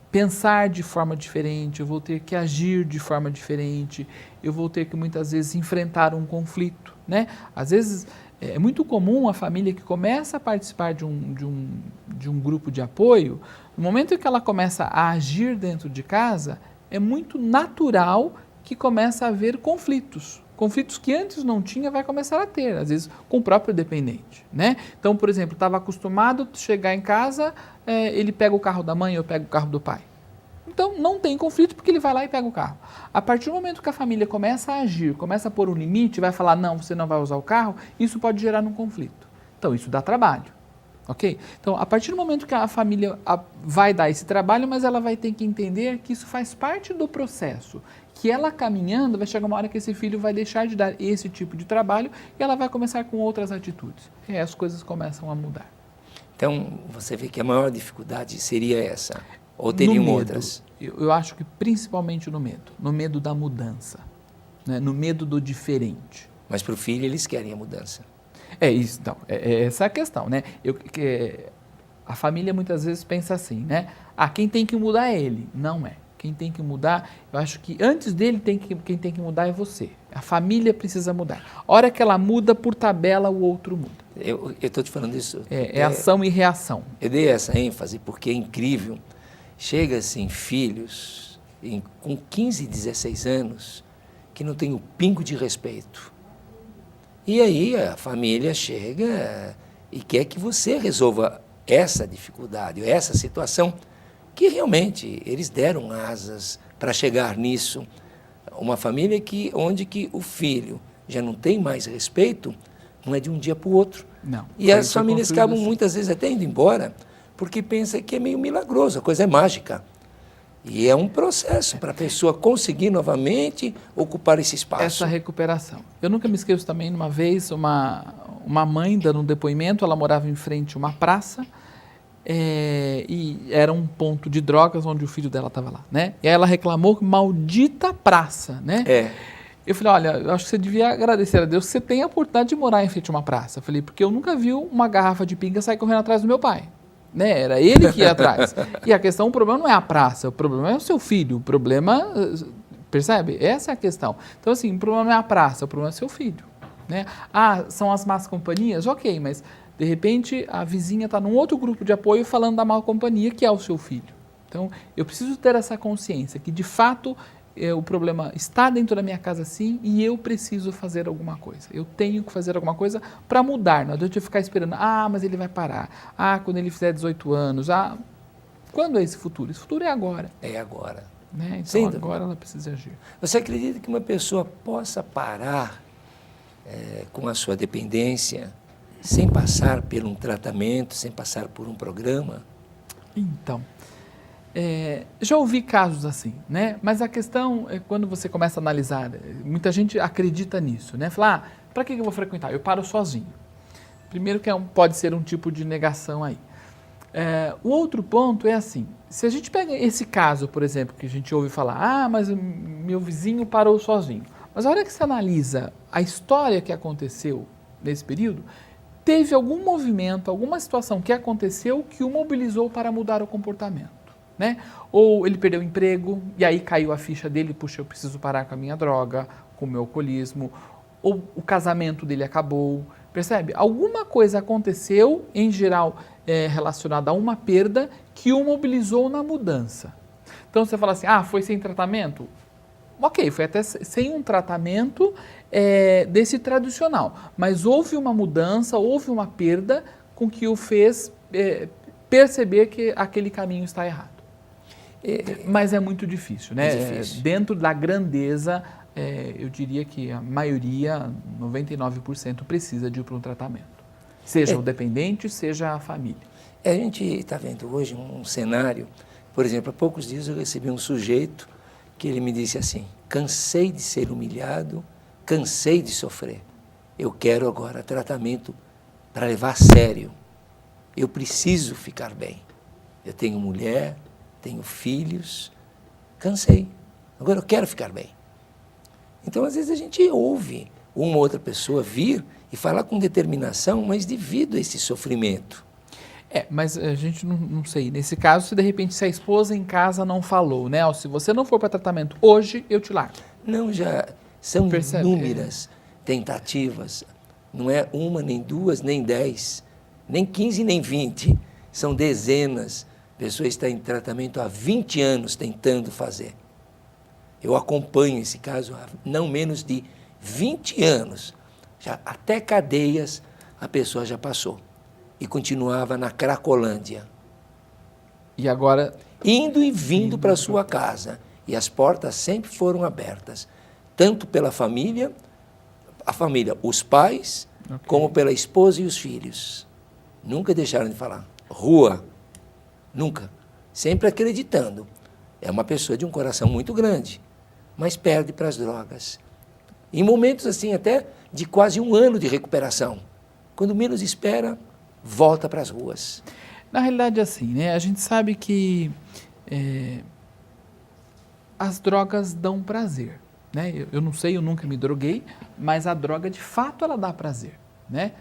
pensar de forma diferente, eu vou ter que agir de forma diferente, eu vou ter que muitas vezes enfrentar um conflito, né? Às vezes é muito comum a família que começa a participar de um grupo de apoio, no momento em que ela começa a agir dentro de casa, é muito natural que começa a haver conflitos. Conflitos que antes não tinha, vai começar a ter, às vezes com o próprio dependente, né? Então, por exemplo, estava acostumado a chegar em casa, ele pega o carro da mãe, eu pego o carro do pai. Então, não tem conflito porque ele vai lá e pega o carro. A partir do momento que a família começa a agir, começa a pôr um limite, vai falar, não, você não vai usar o carro, isso pode gerar um conflito. Então, isso dá trabalho, ok? Então, a partir do momento que a família vai dar esse trabalho, mas ela vai ter que entender que isso faz parte do processo, que ela caminhando, vai chegar uma hora que esse filho vai deixar de dar esse tipo de trabalho e ela vai começar com outras atitudes. E aí as coisas começam a mudar. Então, você vê que a maior dificuldade seria essa? Ou teriam outras? Eu acho que principalmente no medo da mudança, né? No medo do diferente. Mas para o filho eles querem a mudança. É isso, então, essa é a questão, né? A família muitas vezes pensa assim, né? Quem tem que mudar é ele. Não é. Quem tem que mudar, eu acho que antes dele, quem tem que mudar é você. A família precisa mudar. A hora que ela muda, por tabela, o outro muda. Eu estou te falando isso. É ação e reação. Eu dei essa ênfase porque é incrível. Chega assim, filhos com 15, 16 anos, que não tem o pingo de respeito. E aí a família chega e quer que você resolva essa dificuldade, essa situação, que realmente eles deram asas para chegar nisso. Uma família onde o filho já não tem mais respeito, não é de um dia para o outro. Não. E as famílias acabam muitas vezes até indo embora, porque pensa que é meio milagroso, a coisa é mágica. E é um processo para a pessoa conseguir novamente ocupar esse espaço. Essa recuperação. Eu nunca me esqueço também, uma vez, uma mãe dando um depoimento, ela morava em frente a uma praça, e era um ponto de drogas onde o filho dela estava lá, né? E aí ela reclamou, maldita praça, né? Eu falei, olha, eu acho que você devia agradecer a Deus que você tem a oportunidade de morar em frente a uma praça. Eu falei, porque eu nunca vi uma garrafa de pinga sair correndo atrás do meu pai. Né? Era ele que ia atrás. E o problema não é a praça, o problema é o seu filho, o problema, percebe? Essa é a questão. Então, assim, o problema não é a praça, o problema é o seu filho. Né? São as más companhias? Ok, mas de repente a vizinha está num outro grupo de apoio falando da má companhia que é o seu filho. Então, eu preciso ter essa consciência que, de fato, o problema está dentro da minha casa sim e eu preciso fazer alguma coisa. Eu tenho que fazer alguma coisa para mudar. Não adianta eu ficar esperando. Mas ele vai parar. Quando ele fizer 18 anos. Quando é esse futuro? Esse futuro é agora. É agora. Né? Então sim, agora ela precisa agir. Você acredita que uma pessoa possa parar com a sua dependência sem passar por um tratamento, sem passar por um programa? Então, já ouvi casos assim, né? Mas a questão é quando você começa a analisar, muita gente acredita nisso, né? Fala, para que eu vou frequentar? Eu paro sozinho. Primeiro que pode ser um tipo de negação aí. O outro ponto é assim, se a gente pega esse caso, por exemplo, que a gente ouve falar, mas meu vizinho parou sozinho. Mas a hora que você analisa a história que aconteceu nesse período, teve algum movimento, alguma situação que aconteceu que o mobilizou para mudar o comportamento. Né? Ou ele perdeu o emprego e aí caiu a ficha dele, puxa, eu preciso parar com a minha droga, com o meu alcoolismo, ou o casamento dele acabou, percebe? Alguma coisa aconteceu, em geral, relacionada a uma perda que o mobilizou na mudança. Então você fala assim, foi sem tratamento? Ok, foi até sem um tratamento desse tradicional, mas houve uma mudança, houve uma perda com que o fez perceber que aquele caminho está errado. Mas é muito difícil, né? É difícil. Dentro da grandeza, eu diria que a maioria, 99%, precisa de ir para um tratamento. Seja o dependente, seja a família. A gente está vendo hoje um cenário, por exemplo, há poucos dias eu recebi um sujeito que ele me disse assim, cansei de ser humilhado, cansei de sofrer. Eu quero agora tratamento para levar a sério. Eu preciso ficar bem. Eu tenho mulher, tenho filhos, cansei. Agora eu quero ficar bem. Então, às vezes, a gente ouve uma outra pessoa vir e falar com determinação, mas devido a esse sofrimento. Mas a gente não sei. Nesse caso, se de repente se a esposa em casa não falou, né? Se você não for para tratamento hoje, eu te largo. Não, já são inúmeras tentativas. Não é uma, nem duas, nem 10, nem 15, nem 20. São dezenas. A pessoa está em tratamento há 20 anos tentando fazer. Eu acompanho esse caso há não menos de 20 anos. Já, até cadeias a pessoa já passou. E continuava na Cracolândia. E agora? Indo e vindo para sua casa. E as portas sempre foram abertas. Tanto pela família, os pais, como pela esposa e os filhos. Nunca deixaram de falar. Rua. Nunca. Sempre acreditando. É uma pessoa de um coração muito grande, mas perde para as drogas. Em momentos assim até de quase 1 ano de recuperação. Quando menos espera, volta para as ruas. Na realidade, assim, né? A gente sabe que as drogas dão prazer, né? Eu não sei, eu nunca me droguei, mas a droga, de fato, ela dá prazer, né?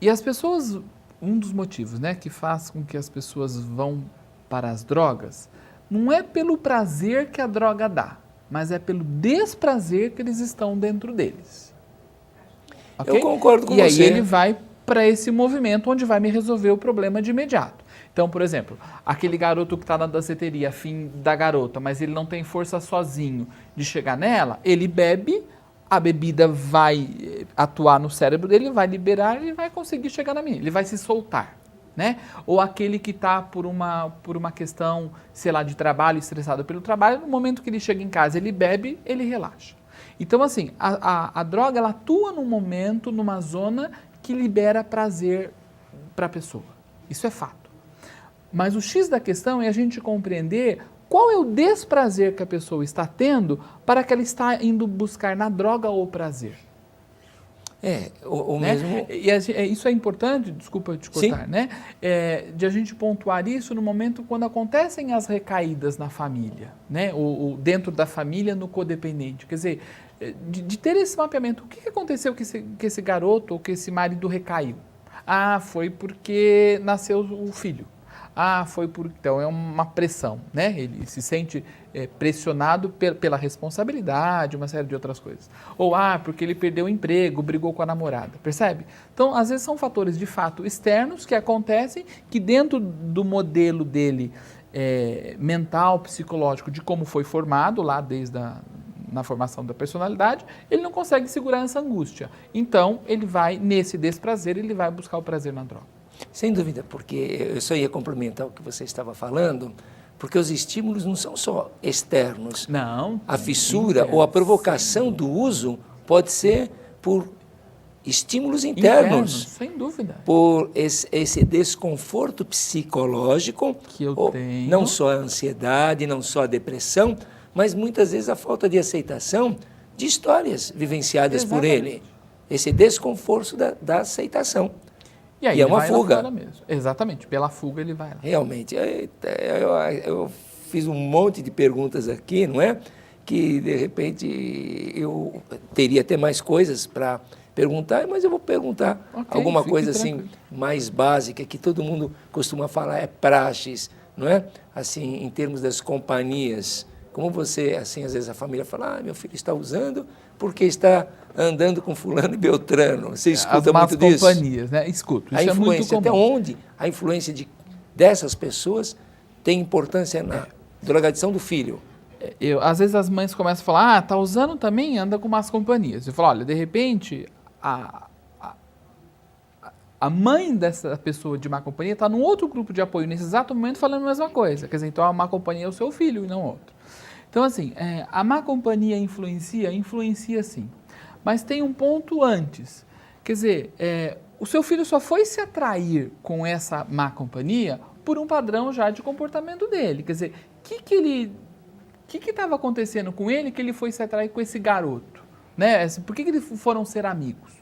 E as pessoas, um dos motivos, né, que faz com que as pessoas vão para as drogas, não é pelo prazer que a droga dá, mas é pelo desprazer que eles estão dentro deles. Okay? Eu concordo com você. E aí ele vai para esse movimento onde vai me resolver o problema de imediato. Então, por exemplo, aquele garoto que está na danceteria, afim da garota, mas ele não tem força sozinho de chegar nela, ele bebe, a bebida vai atuar no cérebro dele, vai liberar e vai conseguir chegar na menina, ele vai se soltar. Né? Ou aquele que está por uma questão, sei lá, de trabalho, estressado pelo trabalho, no momento que ele chega em casa, ele bebe, ele relaxa. Então, assim, a droga, ela atua num momento, numa zona que libera prazer para a pessoa. Isso é fato. Mas o X da questão é a gente compreender qual é o desprazer que a pessoa está tendo para que ela está indo buscar na droga o prazer. O né? mesmo... E isso é importante, desculpa te cortar, né? De a gente pontuar isso no momento quando acontecem as recaídas na família, né? Ou dentro da família no codependente. Quer dizer, de ter esse mapeamento, o que aconteceu que esse garoto ou que esse marido recaiu? Foi porque nasceu o filho. Então é uma pressão, né? Ele se sente pressionado pela responsabilidade, uma série de outras coisas. Ou porque ele perdeu o emprego, brigou com a namorada, percebe? Então, às vezes são fatores de fato externos que acontecem que dentro do modelo dele mental, psicológico, de como foi formado lá desde na formação da personalidade, ele não consegue segurar essa angústia. Então, ele vai, nesse desprazer, ele vai buscar o prazer na droga. Sem dúvida, porque eu só ia complementar o que você estava falando, porque os estímulos não são só externos. Não. A fissura ou a provocação do uso pode ser por estímulos internos. Sem dúvida. Por esse desconforto psicológico, que eu tenho. Não só a ansiedade, não só a depressão, mas muitas vezes a falta de aceitação de histórias vivenciadas por ele. Esse desconforto da aceitação. E aí é uma fuga. Mesmo. Exatamente, pela fuga ele vai lá. Realmente, eu fiz um monte de perguntas aqui, não é? Que de repente eu teria até mais coisas para perguntar, mas eu vou perguntar alguma coisa assim mais básica que todo mundo costuma falar, praxes, não é? Assim, em termos das companhias Como você, assim, às vezes a família fala, meu filho está usando porque está andando com fulano e beltrano. Você escuta muito disso? As más companhias, né? Escuto, isso é muito comum. Até onde a influência dessas pessoas tem importância na drogadição do filho? Às vezes as mães começam a falar, tá usando também, anda com más companhias. Eu falo, olha, de repente, a mãe dessa pessoa de má companhia está num outro grupo de apoio nesse exato momento falando a mesma coisa. Quer dizer, então a má companhia é o seu filho e não outro. Então, assim, a má companhia influencia sim. Mas tem um ponto antes. Quer dizer, o seu filho só foi se atrair com essa má companhia por um padrão já de comportamento dele. Quer dizer, o que estava acontecendo com ele que ele foi se atrair com esse garoto? Né? Por que eles foram ser amigos?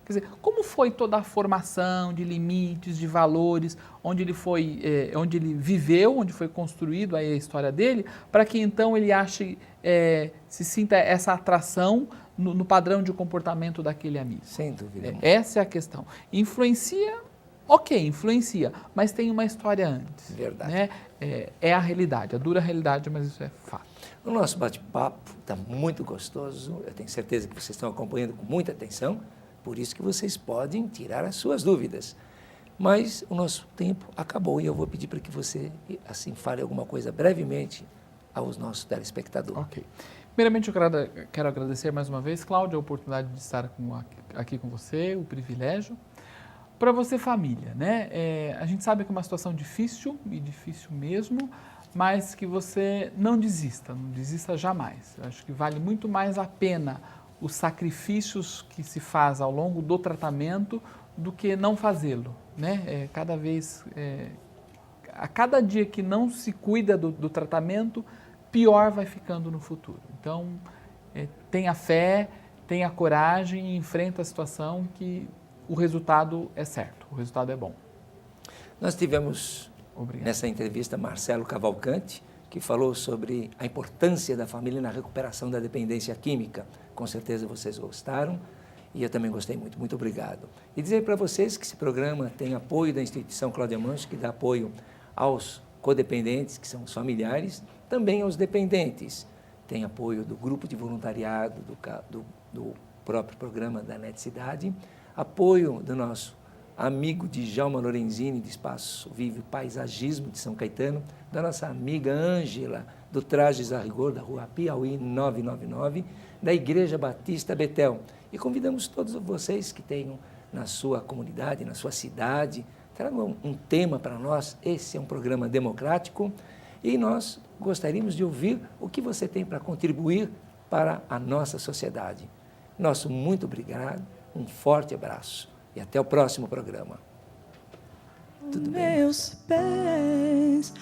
Quer dizer, como foi toda a formação de limites, de valores, onde ele viveu, onde foi construído aí a história dele, para que então ele se sinta essa atração no padrão de comportamento daquele amigo? Sem dúvida. Essa é a questão. Influencia, influencia, mas tem uma história antes. Verdade. Né? É a realidade, a dura realidade, mas isso é fato. O nosso bate-papo está muito gostoso, eu tenho certeza que vocês estão acompanhando com muita atenção. Por isso que vocês podem tirar as suas dúvidas. Mas o nosso tempo acabou e eu vou pedir para que você, assim, fale alguma coisa brevemente aos nossos telespectadores. Ok. Primeiramente, eu quero agradecer mais uma vez, Cláudia, a oportunidade de estar aqui com você, o privilégio. Para você, família, né? A gente sabe que é uma situação difícil, e difícil mesmo, mas que você não desista jamais. Eu acho que vale muito mais a pena os sacrifícios que se faz ao longo do tratamento do que não fazê-lo, né? A cada dia que não se cuida do tratamento, pior vai ficando no futuro. Então, tenha fé, tenha coragem e enfrenta a situação que o resultado é certo, o resultado é bom. Nós tivemos nessa entrevista Marcelo Cavalcante, que falou sobre a importância da família na recuperação da dependência química. Com certeza vocês gostaram e eu também gostei muito. Muito obrigado. E dizer para vocês que esse programa tem apoio da instituição Cláudia Manso, que dá apoio aos codependentes, que são os familiares, também aos dependentes. Tem apoio do grupo de voluntariado, do próprio programa da NET Cidade, apoio do nosso amigo Djalma Lorenzini, do Espaço Vive Paisagismo de São Caetano, da nossa amiga Ângela, do Trajes a Rigor, da Rua Piauí 999, da Igreja Batista Betel. E convidamos todos vocês que tenham na sua comunidade, na sua cidade, tragam um tema para nós. Esse é um programa democrático e nós gostaríamos de ouvir o que você tem para contribuir para a nossa sociedade. Nosso muito obrigado, um forte abraço. E até o próximo programa. Tudo bem? Meus pés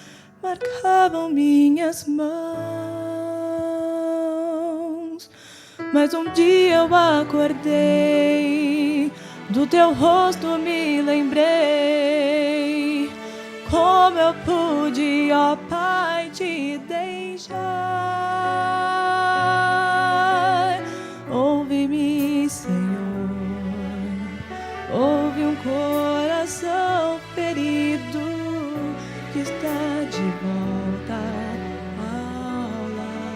marcavam minhas mãos, mas um dia eu acordei, do teu rosto me lembrei, como eu pude, ó Pai, te deixar. Ouve-me, Senhor. Houve um coração ferido que está de volta ao lar.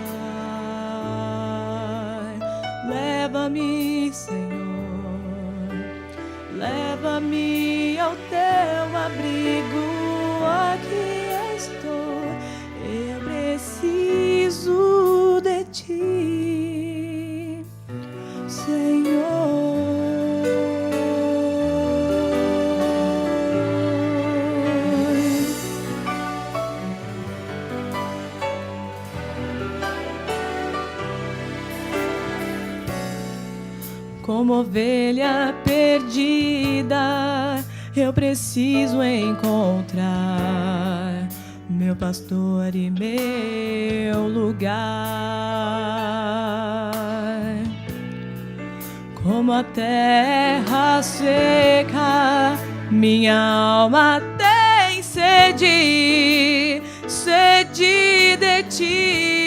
Leva-me, Senhor, leva-me ao teu abrigo. Aqui estou, eu preciso de ti, Senhor. Como ovelha perdida, eu preciso encontrar meu pastor e meu lugar. Como a terra seca, minha alma tem sede, sede de ti.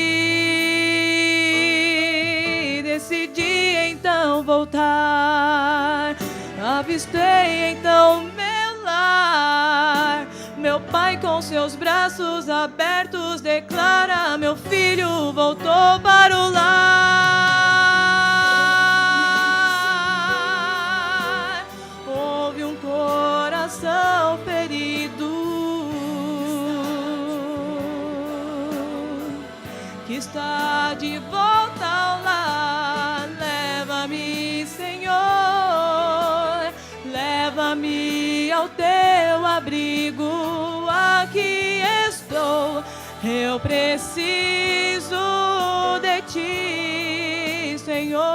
Decidi então voltar, avistei então meu lar, meu Pai com seus braços abertos declara: meu filho voltou para o lar. Houve um coração ferido que está de volta ao lar. Leva-me, Senhor, leva-me ao teu abrigo. Aqui estou, eu preciso de ti, Senhor.